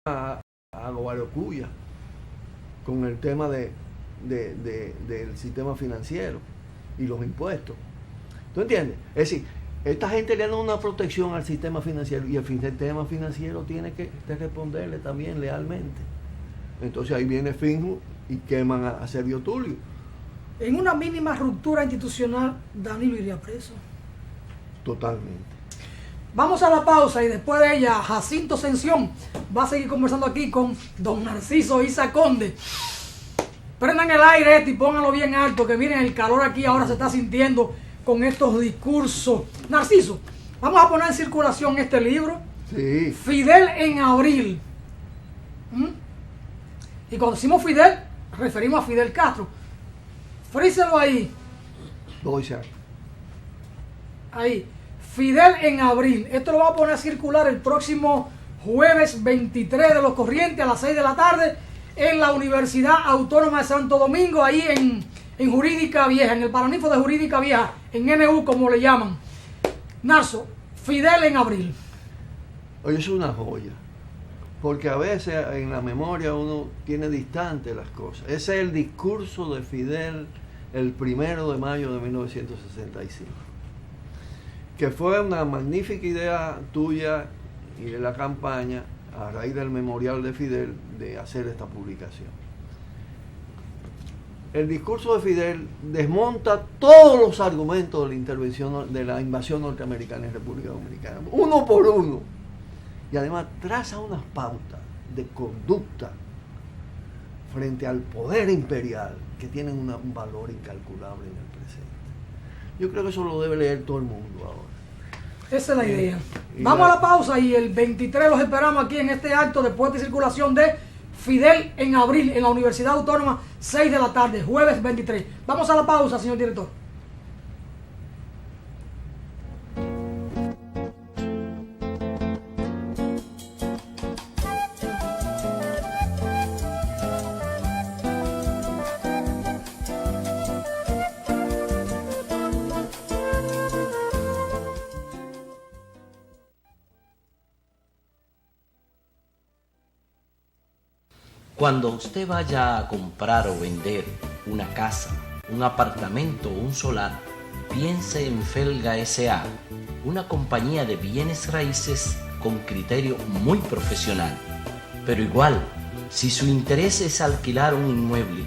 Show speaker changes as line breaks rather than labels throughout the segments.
a Guarocuya con el tema del sistema financiero y los impuestos. ¿Tú entiendes? Es decir, esta gente le da una protección al sistema financiero y el sistema financiero tiene que responderle también lealmente. Entonces ahí viene Finju y queman a Servio Tulio.
En una mínima ruptura institucional, Danilo iría preso.
Totalmente.
Vamos a la pausa y después de ella, Jacinto Ascensión va a seguir conversando aquí con don Narciso Isa Conde. Prendan el aire y pónganlo bien alto, que miren, el calor aquí ahora se está sintiendo con estos discursos. Narciso, vamos a poner en circulación este libro.
Sí.
Fidel en abril. Y cuando decimos Fidel, referimos a Fidel Castro. Fríselo ahí. Ahí. Fidel en abril. Esto lo vamos a poner a circular el próximo jueves 23 de los Corrientes a las 6 de la tarde en la Universidad Autónoma de Santo Domingo, ahí en Jurídica Vieja, en el Paraninfo de Jurídica Vieja, en NU como le llaman. Narso, Fidel en abril.
Oye, es una joya, porque a veces en la memoria uno tiene distante las cosas. Ese es el discurso de Fidel el 1 de mayo de 1965, que fue una magnífica idea tuya y de la campaña a raíz del memorial de Fidel de hacer esta publicación. El discurso de Fidel desmonta todos los argumentos de la intervención, de la invasión norteamericana en República Dominicana, uno por uno, y además traza unas pautas de conducta frente al poder imperial que tienen un valor incalculable en el presente. Yo creo que eso lo debe leer todo el mundo ahora.
Esa es la idea. Vamos a la pausa y el 23 los esperamos aquí en este acto de puesta y circulación de Fidel en abril en la Universidad Autónoma, 6 de la tarde, jueves 23. Vamos a la pausa, señor director.
Cuando usted vaya a comprar o vender una casa, un apartamento o un solar, piense en Felga S.A., una compañía de bienes raíces con criterio muy profesional. Pero igual, si su interés es alquilar un inmueble,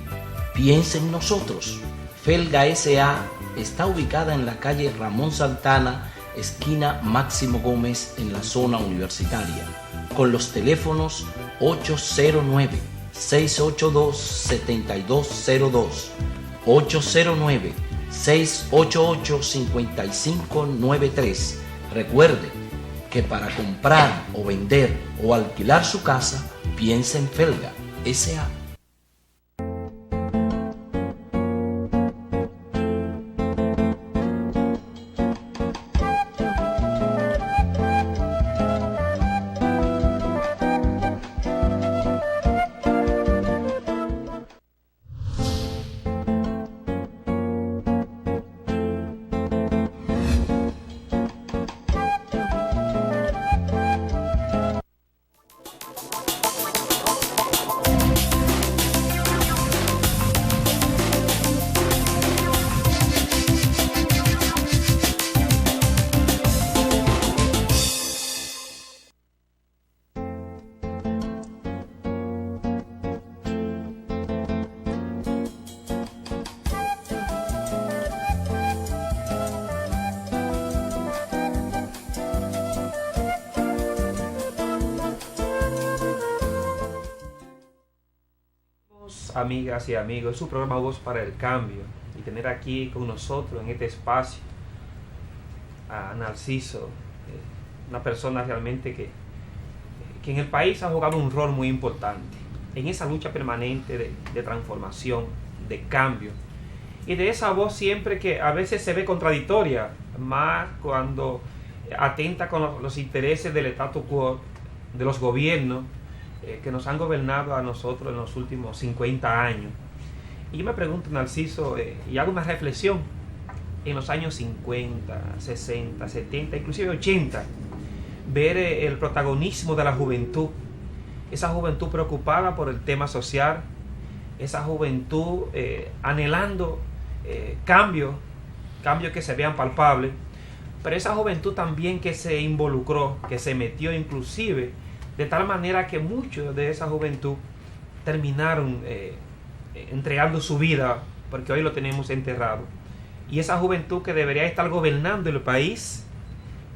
piense en nosotros. Felga S.A. está ubicada en la calle Ramón Santana, esquina Máximo Gómez, en la zona universitaria, con los teléfonos 809-682-7202, 809-688-5593. Recuerde que para comprar o vender o alquilar su casa, piense en Felga S.A.
Amigas y amigos, es su programa Voz para el Cambio, y tener aquí con nosotros en este espacio a Narciso, una persona realmente que en el país ha jugado un rol muy importante en esa lucha permanente de transformación, de cambio, y de esa voz siempre que a veces se ve contradictoria, más cuando atenta con los intereses del status quo, de los gobiernos que nos han gobernado a nosotros en los últimos 50 años. Y yo me pregunto, Narciso, y hago una reflexión, en los años 50, 60, 70, inclusive 80, ver el protagonismo de la juventud esa juventud preocupada por el tema social, esa juventud anhelando cambios que se vean palpables, pero esa juventud también que se involucró, que se metió inclusive, de tal manera que muchos de esa juventud terminaron entregando su vida, porque hoy lo tenemos enterrado. Y esa juventud que debería estar gobernando el país,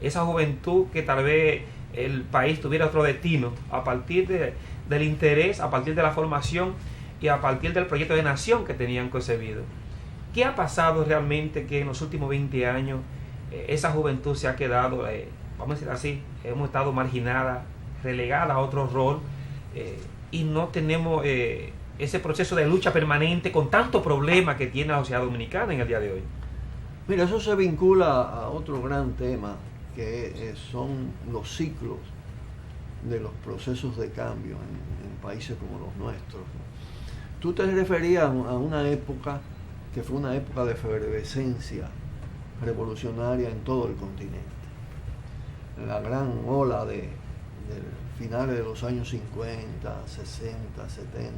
esa juventud que tal vez el país tuviera otro destino, a partir del interés, a partir de la formación y a partir del proyecto de nación que tenían concebido. ¿Qué ha pasado realmente que en los últimos 20 años esa juventud se ha quedado, vamos a decir así, hemos estado marginada, relegada a otro rol, y no tenemos ese proceso de lucha permanente con tantos problemas que tiene la sociedad dominicana en el día de hoy?
Mira, eso se vincula a otro gran tema, que son los ciclos de los procesos de cambio en países como los nuestros. Tú te referías a una época que fue una época de efervescencia revolucionaria en todo el continente. La gran ola de finales de los años 50, 60, 70,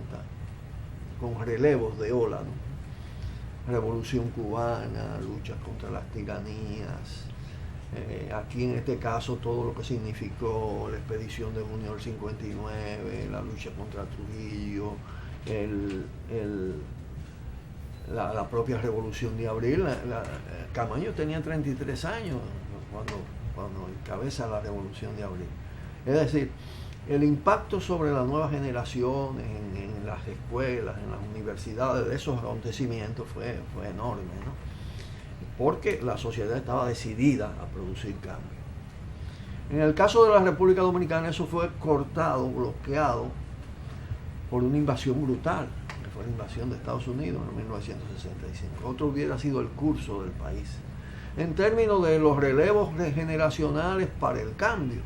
con relevos de ola, ¿no? Revolución cubana, luchas contra las tiranías, aquí en este caso todo lo que significó la expedición de junio del 59, la lucha contra Trujillo, la propia revolución de abril. Camaño tenía 33 años cuando encabeza la revolución de abril. Es decir, el impacto sobre las nuevas generaciones en las escuelas, en las universidades de esos acontecimientos fue enorme, ¿no? Porque la sociedad estaba decidida a producir cambios. En el caso de la República Dominicana eso fue cortado, bloqueado por una invasión brutal, que fue la invasión de Estados Unidos en 1965. Otro hubiera sido el curso del país, en términos de los relevos generacionales para el cambio.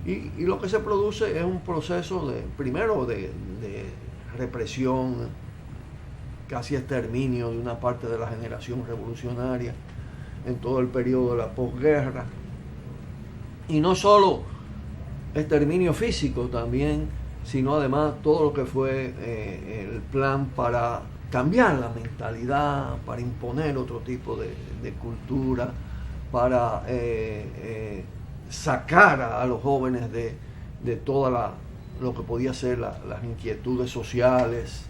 Y lo que se produce es un proceso primero de represión, casi exterminio de una parte de la generación revolucionaria en todo el periodo de la posguerra. Y no solo exterminio físico también, sino además todo lo que fue el plan para cambiar la mentalidad, para imponer otro tipo de cultura, para sacar a los jóvenes de toda lo que podía ser las inquietudes sociales,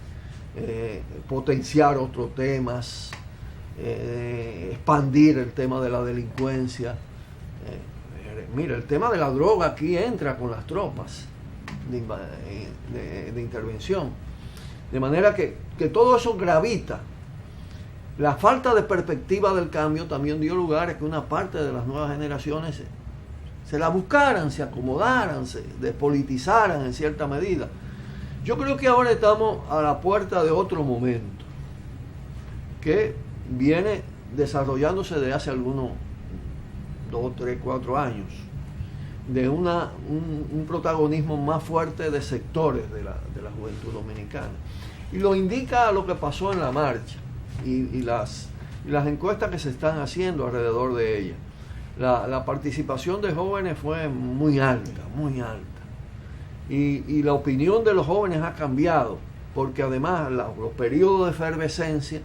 potenciar otros temas, expandir el tema de la delincuencia. Mira, el tema de la droga aquí entra con las tropas de intervención, de manera que todo eso gravita. La falta de perspectiva del cambio también dio lugar a que una parte de las nuevas generaciones se la buscaran, se acomodaran, se despolitizaran en cierta medida. Yo creo que ahora estamos a la puerta de otro momento que viene desarrollándose desde hace algunos 2, 3, 4 años, de un protagonismo más fuerte de sectores de la juventud dominicana. Y lo indica lo que pasó en la marcha y las encuestas que se están haciendo alrededor de ella. La participación de jóvenes fue muy alta, muy alta. Y la opinión de los jóvenes ha cambiado, porque además los periodos de efervescencia,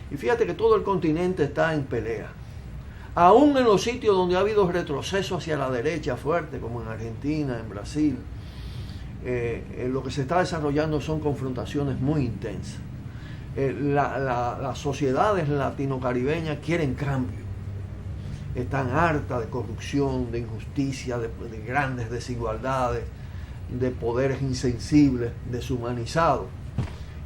y fíjate que todo el continente está en pelea. Aún en los sitios donde ha habido retroceso hacia la derecha fuerte, como en Argentina, en Brasil, lo que se está desarrollando son confrontaciones muy intensas. Las sociedades latino-caribeñas quieren cambio. Están hartas de corrupción, de injusticia, de grandes desigualdades, de poderes insensibles, deshumanizados.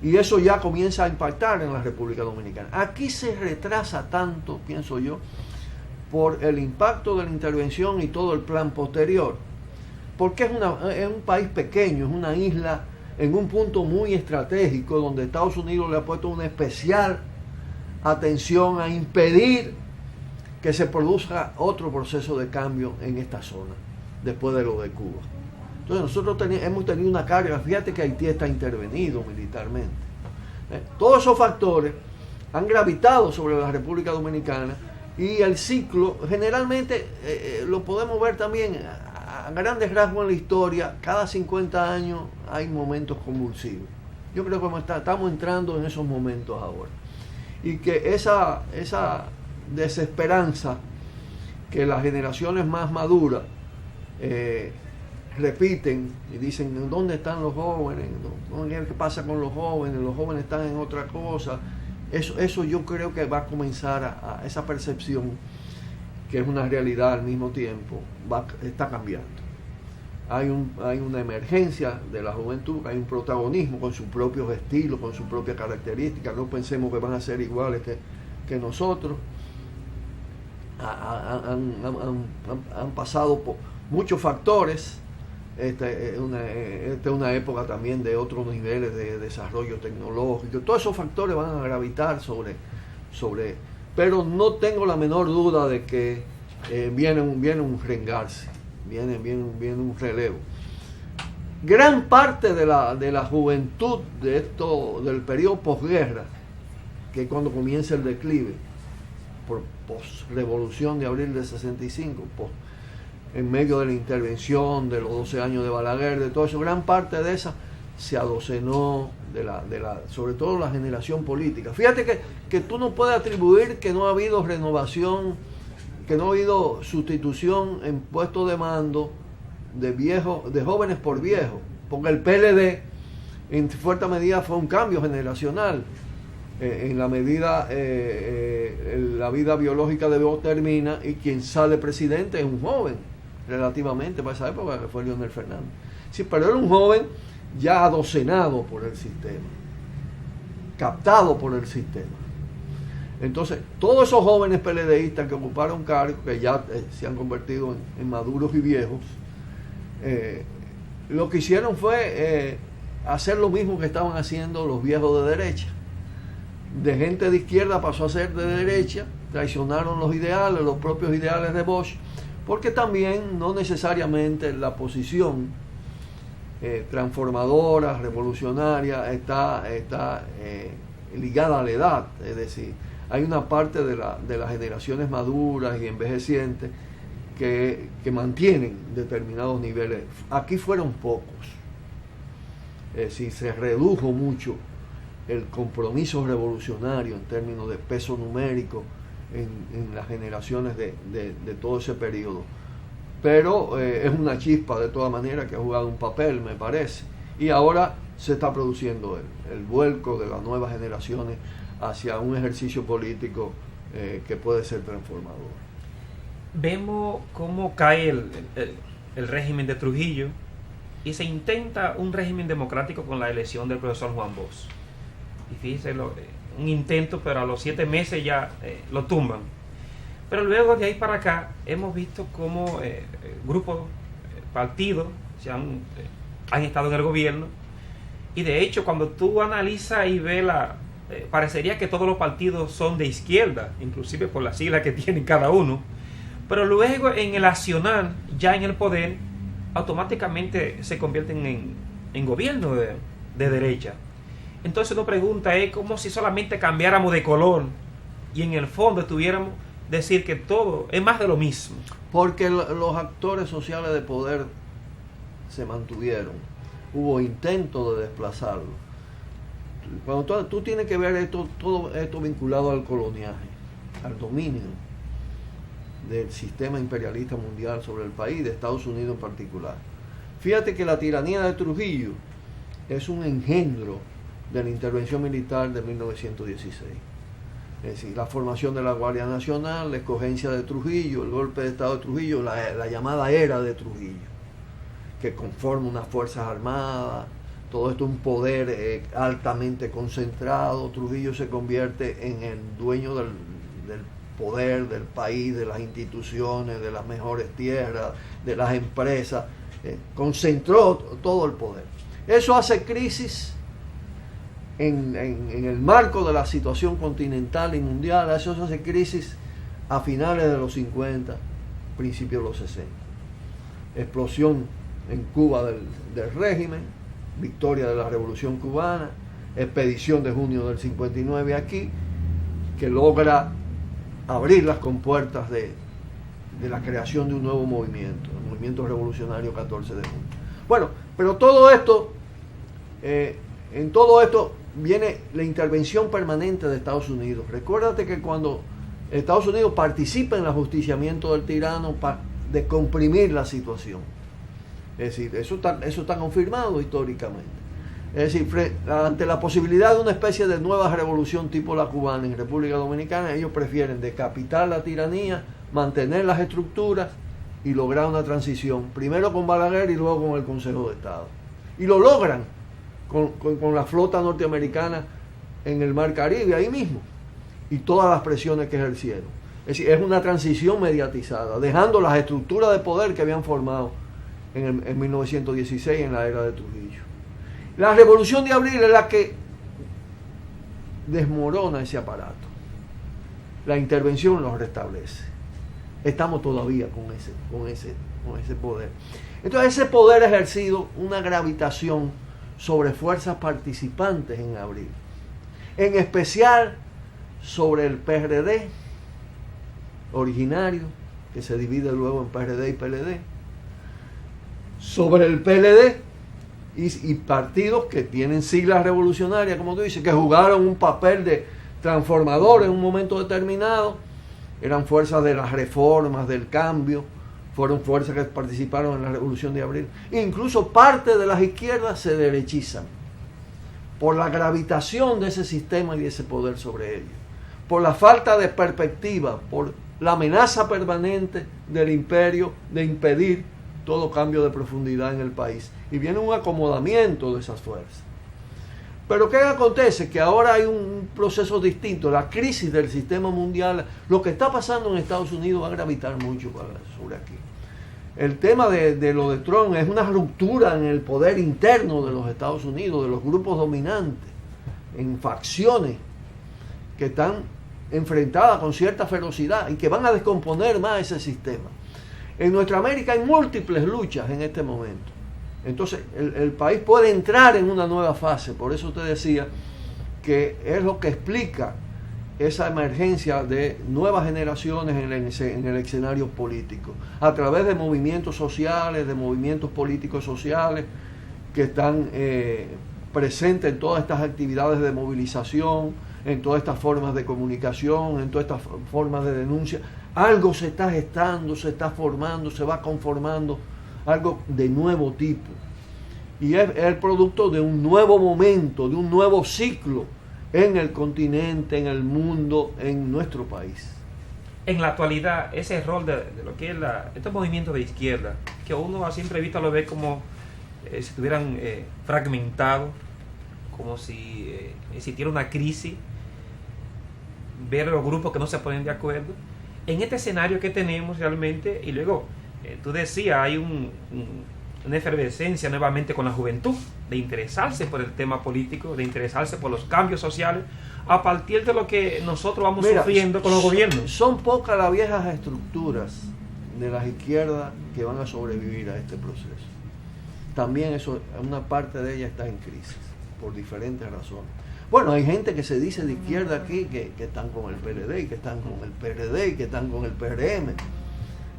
Y eso ya comienza a impactar en la República Dominicana. Aquí se retrasa tanto, pienso yo, por el impacto de la intervención y todo el plan posterior. Porque es un país pequeño, es una isla en un punto muy estratégico donde Estados Unidos le ha puesto una especial atención a impedir que se produzca otro proceso de cambio en esta zona, después de lo de Cuba. Entonces nosotros hemos tenido una carga, fíjate que Haití está intervenido militarmente. Todos esos factores han gravitado sobre la República Dominicana y el ciclo generalmente lo podemos ver también a grandes rasgos en la historia, cada 50 años hay momentos convulsivos. Yo creo que estamos entrando en esos momentos ahora. Y que esa desesperanza que las generaciones más maduras repiten y dicen, ¿dónde están los jóvenes? ¿Qué pasa con los jóvenes? Los jóvenes están en otra cosa. Eso yo creo que va a comenzar a esa percepción, que es una realidad al mismo tiempo, está cambiando. Hay una emergencia de la juventud, hay un protagonismo con sus propios estilos, con sus propias características. No pensemos que van a ser iguales que nosotros. Han pasado por muchos factores. Esta es una época también de otros niveles de desarrollo tecnológico. Todos esos factores van a gravitar sobre pero no tengo la menor duda de que viene un rengarse, viene un relevo. Gran parte de la juventud del periodo posguerra, que es cuando comienza el declive, por posrevolución de abril del 65, en medio de la intervención de los 12 años de Balaguer, de todo eso, gran parte de esa se adocenó sobre todo la generación política. Fíjate que tú no puedes atribuir que no ha habido renovación, que no ha habido sustitución en puestos de mando de jóvenes por viejos, porque el PLD en fuerte medida fue un cambio generacional. En la medida la vida biológica de Dios termina y quien sale presidente es un joven, relativamente para esa época, que fue Leonel Fernández. Sí, pero era un joven ya adocenado por el sistema, captado por el sistema. Entonces, todos esos jóvenes PLDistas que ocuparon cargos, que ya se han convertido en maduros y viejos, lo que hicieron fue hacer lo mismo que estaban haciendo los viejos de derecha. De gente de izquierda pasó a ser de derecha, traicionaron los ideales, los propios ideales de Bosch, porque también no necesariamente la posición transformadora, revolucionaria, está ligada a la edad. Es decir, hay una parte de las generaciones maduras y envejecientes que mantienen determinados niveles. Aquí fueron pocos. Es decir, se redujo mucho el compromiso revolucionario en términos de peso numérico en las generaciones de todo ese periodo. Pero es una chispa de todas maneras que ha jugado un papel, me parece. Y ahora se está produciendo el vuelco de las nuevas generaciones hacia un ejercicio político que puede ser transformador.
Vemos cómo cae el régimen de Trujillo y se intenta un régimen democrático con la elección del profesor Juan Bosch. Y fíjese, un intento, pero a los 7 meses ya lo tumban. Pero luego de ahí para acá hemos visto cómo grupos, partidos han estado en el gobierno, y de hecho cuando tú analizas y ves parecería que todos los partidos son de izquierda, inclusive por las siglas que tienen cada uno, pero luego en el accionar, ya en el poder, automáticamente se convierten en gobierno de derecha. Entonces uno pregunta, es como si solamente cambiáramos de color y en el fondo estuviéramos decir que todo es más de lo mismo.
Porque los actores sociales de poder se mantuvieron. Hubo intentos de desplazarlo. Cuando tú tienes que ver todo esto vinculado al coloniaje, al dominio del sistema imperialista mundial sobre el país, de Estados Unidos en particular. Fíjate que la tiranía de Trujillo es un engendro de la intervención militar de 1916. Es decir, la formación de la Guardia Nacional, la escogencia de Trujillo, el golpe de Estado de Trujillo, la llamada era de Trujillo, que conforma unas fuerzas armadas, todo esto un poder altamente concentrado. Trujillo se convierte en el dueño del poder del país, de las instituciones, de las mejores tierras, de las empresas, concentró todo el poder. Eso hace crisis en el marco de la situación continental y mundial. Eso hace crisis a finales de los 50, principios de los 60. Explosión en Cuba del régimen, victoria de la Revolución Cubana, expedición de junio del 59 aquí, que logra abrir las compuertas de la creación de un nuevo movimiento, el movimiento revolucionario 14 de junio. Bueno, pero todo esto, en todo esto viene la intervención permanente de Estados Unidos. Recuérdate que cuando Estados Unidos participa en el ajusticiamiento del tirano para descomprimir la situación, es decir, eso está confirmado históricamente. Es decir, ante la posibilidad de una especie de nueva revolución tipo la cubana en República Dominicana, ellos prefieren decapitar la tiranía, mantener las estructuras y lograr una transición, primero con Balaguer y luego con el Consejo de Estado. Y lo logran con la flota norteamericana en el Mar Caribe, ahí mismo, y todas las presiones que ejercieron. Es decir, es una transición mediatizada, dejando las estructuras de poder que habían formado en 1916 en la era de Trujillo. La Revolución de Abril es la que desmorona ese aparato. La intervención los restablece. Estamos todavía con ese poder. Entonces ese poder ha ejercido una gravitación sobre fuerzas participantes en abril. En especial sobre el PRD originario, que se divide luego en PRD y PLD. Sobre el PLD y partidos que tienen siglas revolucionarias, como tú dices, que jugaron un papel de transformador en un momento determinado, eran fuerzas de las reformas, del cambio, fueron fuerzas que participaron en la Revolución de Abril. Incluso parte de las izquierdas se derechizan por la gravitación de ese sistema y de ese poder sobre ellos, por la falta de perspectiva, por la amenaza permanente del imperio de impedir todo cambio de profundidad en el país. Y viene un acomodamiento de esas fuerzas. Pero ¿qué acontece? Que ahora hay un proceso distinto, la crisis del sistema mundial. Lo que está pasando en Estados Unidos va a gravitar mucho sobre aquí. El tema de lo de Trump es una ruptura en el poder interno de los Estados Unidos, de los grupos dominantes, en facciones que están enfrentadas con cierta ferocidad y que van a descomponer más ese sistema. En nuestra América hay múltiples luchas en este momento. Entonces el país puede entrar en una nueva fase. Por eso te decía que es lo que explica esa emergencia de nuevas generaciones en el escenario político, a través de movimientos sociales, de movimientos políticos sociales que están presentes en todas estas actividades de movilización, en todas estas formas de comunicación, en todas estas formas de denuncia. Algo se está gestando, se está formando, se va conformando, algo de nuevo tipo. Y es el producto de un nuevo momento, de un nuevo ciclo en el continente, en el mundo, en nuestro país.
En la actualidad, ese rol de lo que es estos movimientos de izquierda, que uno a simple vista lo ve como si estuvieran fragmentados, como si existiera una crisis, ver los grupos que no se ponen de acuerdo. En este escenario que tenemos realmente, y luego tú decías, hay una efervescencia nuevamente con la juventud, de interesarse por el tema político, de interesarse por los cambios sociales, a partir de lo que nosotros vamos sufriendo con los gobiernos.
Son pocas las viejas estructuras de las izquierdas que van a sobrevivir a este proceso. También una parte de ellas está en crisis, por diferentes razones. Bueno, hay gente que se dice de izquierda aquí que están con el PLD y que están con el PRD y que están con el PRM.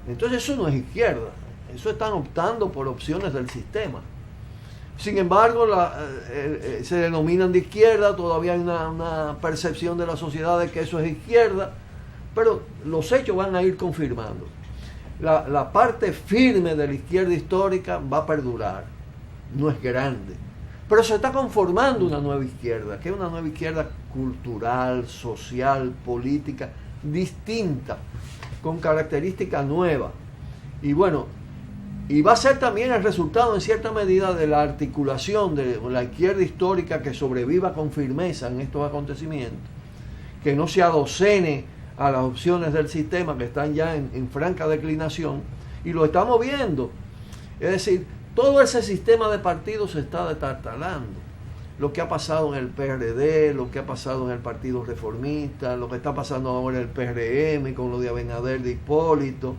Entonces eso no es izquierda, eso están optando por opciones del sistema. Sin embargo, se denominan de izquierda, todavía hay una percepción de la sociedad de que eso es izquierda, pero los hechos van a ir confirmando. La parte firme de la izquierda histórica va a perdurar, no es grande. Pero se está conformando una nueva izquierda, que es una nueva izquierda cultural, social, política, distinta, con características nuevas. Y bueno, y va a ser también el resultado en cierta medida de la articulación de la izquierda histórica que sobreviva con firmeza en estos acontecimientos, que no se adocene a las opciones del sistema que están ya en franca declinación, y lo estamos viendo. Es decir, todo ese sistema de partidos se está detartalando. Lo que ha pasado en el PRD, lo que ha pasado en el Partido Reformista, lo que está pasando ahora en el PRM con lo de Abinader, de Hipólito,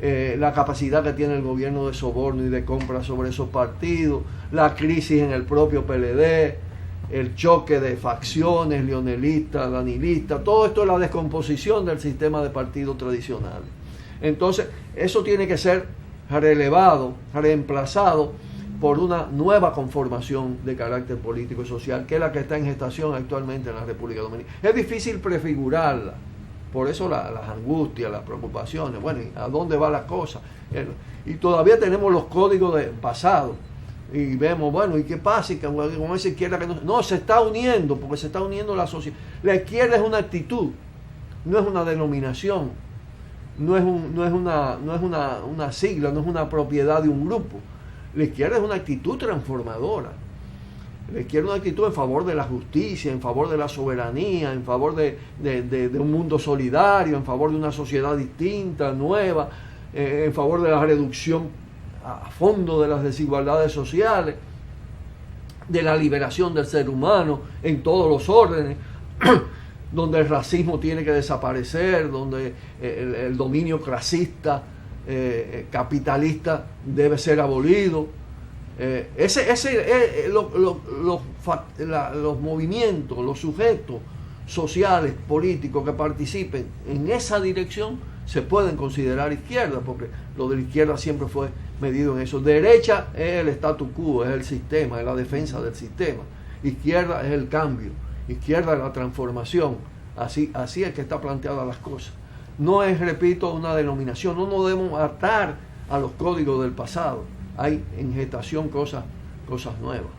la capacidad que tiene el gobierno de soborno y de compra sobre esos partidos, la crisis en el propio PLD, el choque de facciones, leonelistas, danilistas, todo esto es la descomposición del sistema de partidos tradicionales. Entonces, eso tiene que ser relevado, reemplazado por una nueva conformación de carácter político y social, que es la que está en gestación actualmente en la República Dominicana. Es difícil prefigurarla, por eso las angustias, las preocupaciones, bueno, ¿a dónde va la cosa? Y todavía tenemos los códigos del pasado, y vemos, bueno, ¿y qué pasa? Y con esa izquierda que no, se está uniendo, porque se está uniendo la sociedad. La izquierda es una actitud, no es una denominación, no es una sigla, no es una propiedad de un grupo. La izquierda es una actitud transformadora. La izquierda es una actitud en favor de la justicia, en favor de la soberanía, en favor de un mundo solidario, en favor de una sociedad distinta, nueva, en favor de la reducción a fondo de las desigualdades sociales, de la liberación del ser humano en todos los órdenes, donde el racismo tiene que desaparecer, donde el dominio clasista, capitalista debe ser abolido. Los movimientos, los sujetos sociales, políticos que participen en esa dirección se pueden considerar izquierda, porque lo de la izquierda siempre fue medido en eso. Derecha es el statu quo, es el sistema, es la defensa del sistema. Izquierda es el cambio, izquierda es la transformación. Así es que está planteada las cosas. No es, repito, una denominación, no nos debemos atar a los códigos del pasado. Hay en gestación cosas nuevas.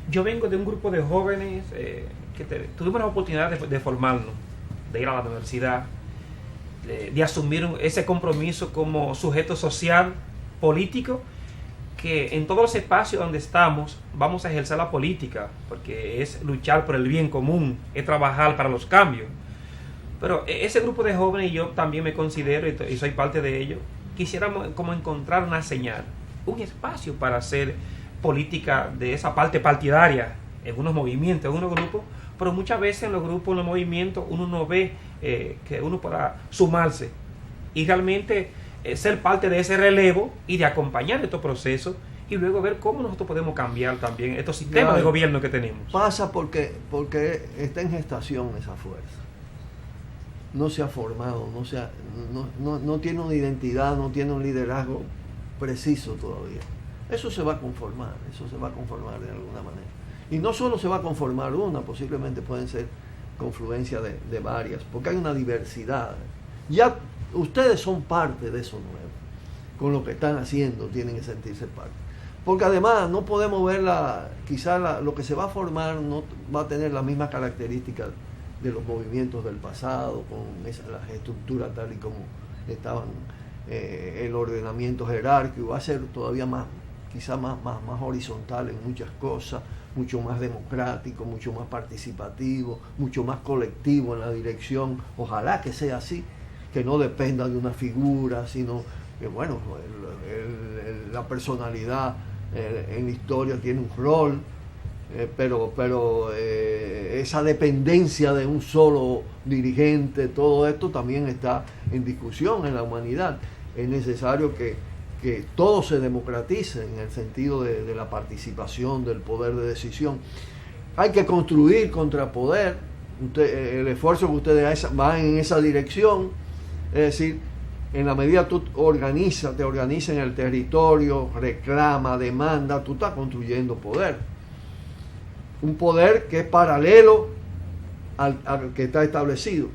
Yo vengo de un grupo de jóvenes que tuvimos la oportunidad de formarnos, de ir a la universidad, de asumir ese compromiso como sujeto social, político, que en todos los espacios donde estamos vamos a ejercer la política, porque es luchar por el bien común, es trabajar para los cambios. Pero ese grupo de jóvenes, y yo también me considero y soy parte de ello, quisiéramos como encontrar una señal, un espacio para hacer política de esa parte partidaria en unos movimientos, en unos grupos, pero muchas veces en los grupos, en los movimientos, uno no ve que uno pueda sumarse y realmente ser parte de ese relevo y de acompañar estos procesos y luego ver cómo nosotros podemos cambiar también estos sistemas de gobierno que tenemos.
Pasa porque está en gestación esa fuerza. No se ha formado, no tiene una identidad, no tiene un liderazgo preciso todavía. Eso se va a conformar de alguna manera. Y no solo se va a conformar una, posiblemente pueden ser confluencia de varias, porque hay una diversidad. Ya ustedes son parte de eso nuevo. Con lo que están haciendo tienen que sentirse parte. Porque además no podemos ver lo que se va a formar no va a tener las mismas características de los movimientos del pasado, con las estructuras tal y como estaban, el ordenamiento jerárquico, va a ser todavía más horizontal en muchas cosas, mucho más democrático, mucho más participativo, mucho más colectivo en la dirección. Ojalá que sea así, que no dependa de una figura, sino que bueno, la personalidad en la historia tiene un rol, pero esa dependencia de un solo dirigente, todo esto también está en discusión en la humanidad. Es necesario que todo se democratice en el sentido de la participación, del poder de decisión. Hay que construir contrapoder. El esfuerzo que ustedes van en esa dirección, es decir, en la medida que tú te organizas en el territorio, reclama, demanda, tú estás construyendo poder. Un poder que es paralelo al que está establecido.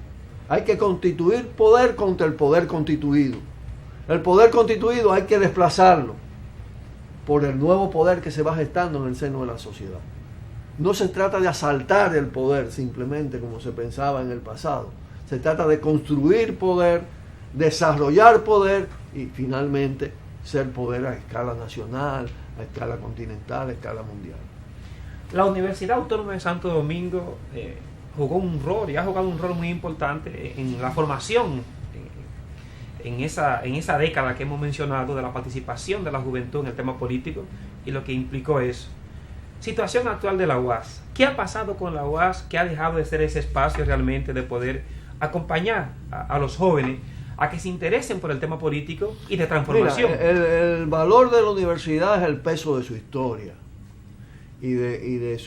Hay que constituir poder contra el poder constituido. El poder constituido hay que desplazarlo por el nuevo poder que se va gestando en el seno de la sociedad. No se trata de asaltar el poder simplemente como se pensaba en el pasado. Se trata de construir poder, desarrollar poder y finalmente ser poder a escala nacional, a escala continental, a escala mundial.
La Universidad Autónoma de Santo Domingo jugó un rol y ha jugado un rol muy importante en la formación, en esa década que hemos mencionado de la participación de la juventud en el tema político y lo que implicó eso. Situación actual de la UAS. ¿Qué ha pasado con la UAS que ha dejado de ser ese espacio realmente de poder acompañar a los jóvenes a que se interesen por el tema político y de transformación?
Mira, el valor de la universidad es el peso de su historia y de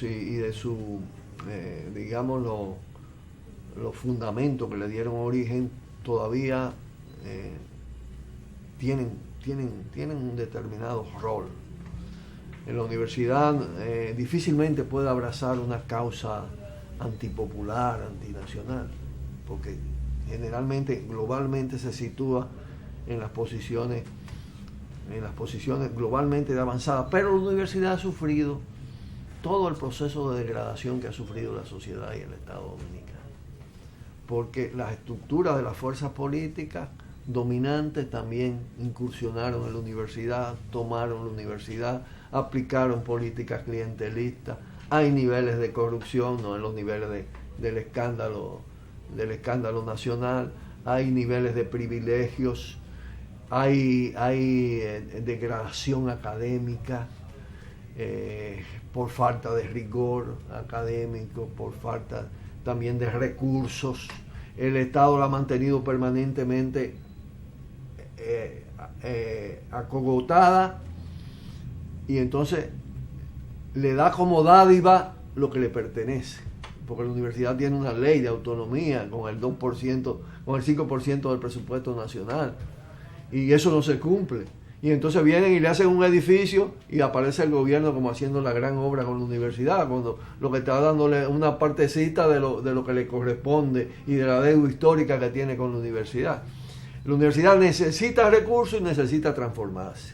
su digamos los fundamentos que le dieron origen todavía tienen un determinado rol. En la universidad difícilmente puede abrazar una causa antipopular, antinacional, porque generalmente, globalmente se sitúa en las posiciones globalmente de avanzada, pero la universidad ha sufrido todo el proceso de degradación que ha sufrido la sociedad y el Estado dominicano, porque las estructuras de las fuerzas políticas dominantes también incursionaron en la universidad, tomaron la universidad, aplicaron políticas clientelistas, hay niveles de corrupción, no en los niveles del escándalo nacional, hay niveles de privilegios, hay degradación académica por falta de rigor académico, por falta también de recursos. El Estado la ha mantenido permanentemente acogotada, y entonces le da como dádiva lo que le pertenece, porque la universidad tiene una ley de autonomía con el 2%, con el 5% del presupuesto nacional, y eso no se cumple. Y entonces vienen y le hacen un edificio y aparece el gobierno como haciendo la gran obra con la universidad, cuando lo que está dándole una partecita de lo que le corresponde y de la deuda histórica que tiene con la universidad. La universidad necesita recursos y necesita transformarse,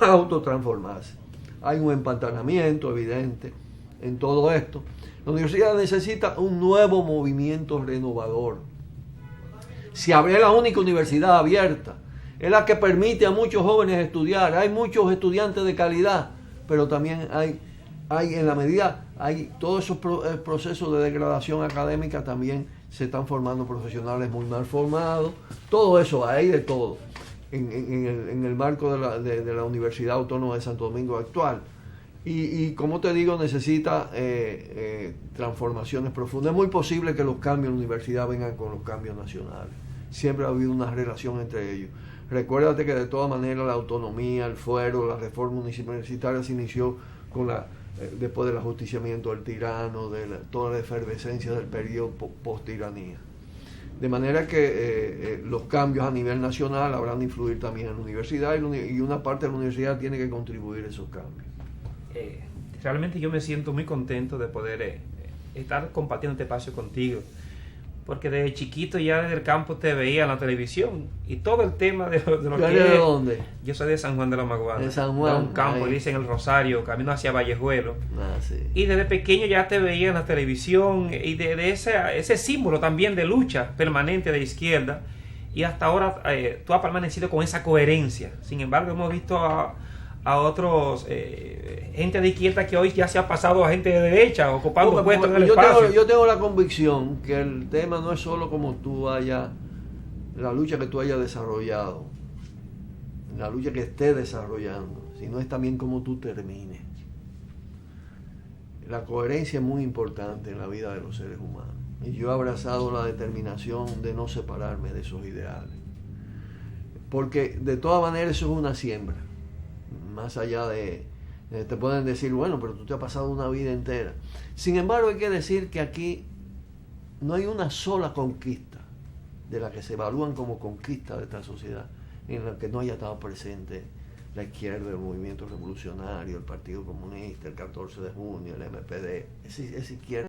autotransformarse. Hay un empantanamiento evidente en todo esto. La universidad necesita un nuevo movimiento renovador. Si es la única universidad abierta, es la que permite a muchos jóvenes estudiar, hay muchos estudiantes de calidad, pero también hay en la medida, hay todos esos procesos de degradación académica, también se están formando profesionales muy mal formados, todo eso, hay de todo en el marco de la Universidad Autónoma de Santo Domingo actual. Y como te digo, necesita transformaciones profundas. Es muy posible que los cambios en la universidad vengan con los cambios nacionales. Siempre ha habido una relación entre ellos. Recuérdate que de todas maneras la autonomía, el fuero, la reforma universitaria se inició después del ajusticiamiento del tirano, toda la efervescencia del periodo post-tiranía. De manera que los cambios a nivel nacional habrán de influir también en la universidad, y una parte de la universidad tiene que contribuir a esos cambios.
Realmente yo me siento muy contento de poder estar compartiendo este espacio contigo, porque desde chiquito ya desde el campo te veía en la televisión y todo el tema de lo que
¿De dónde?
Yo soy de San Juan de la Maguana,
de San Juan,
de un campo,
ahí.
dicen el Rosario, camino hacia Vallejuelo.
Sí.
Y desde pequeño ya te veía en la televisión, y de ese símbolo también de lucha permanente de izquierda, y hasta ahora tú has permanecido con esa coherencia. Sin embargo, hemos visto a otros gente de izquierda que hoy ya se ha pasado a gente de derecha ocupando puestos en el espacio.
Yo tengo la convicción que el tema no es solo como la lucha que tú hayas desarrollado, la lucha que estés desarrollando, sino es también como tú termines. La coherencia es muy importante en la vida de los seres humanos, y yo he abrazado la determinación de no separarme de esos ideales, porque de todas maneras eso es una siembra. Más allá te pueden decir, bueno, pero tú te has pasado una vida entera. Sin embargo, hay que decir que aquí no hay una sola conquista de la que se evalúan como conquista de esta sociedad en la que no haya estado presente la izquierda, el movimiento revolucionario, el Partido Comunista, el 14 de junio, el MPD. Esa izquierda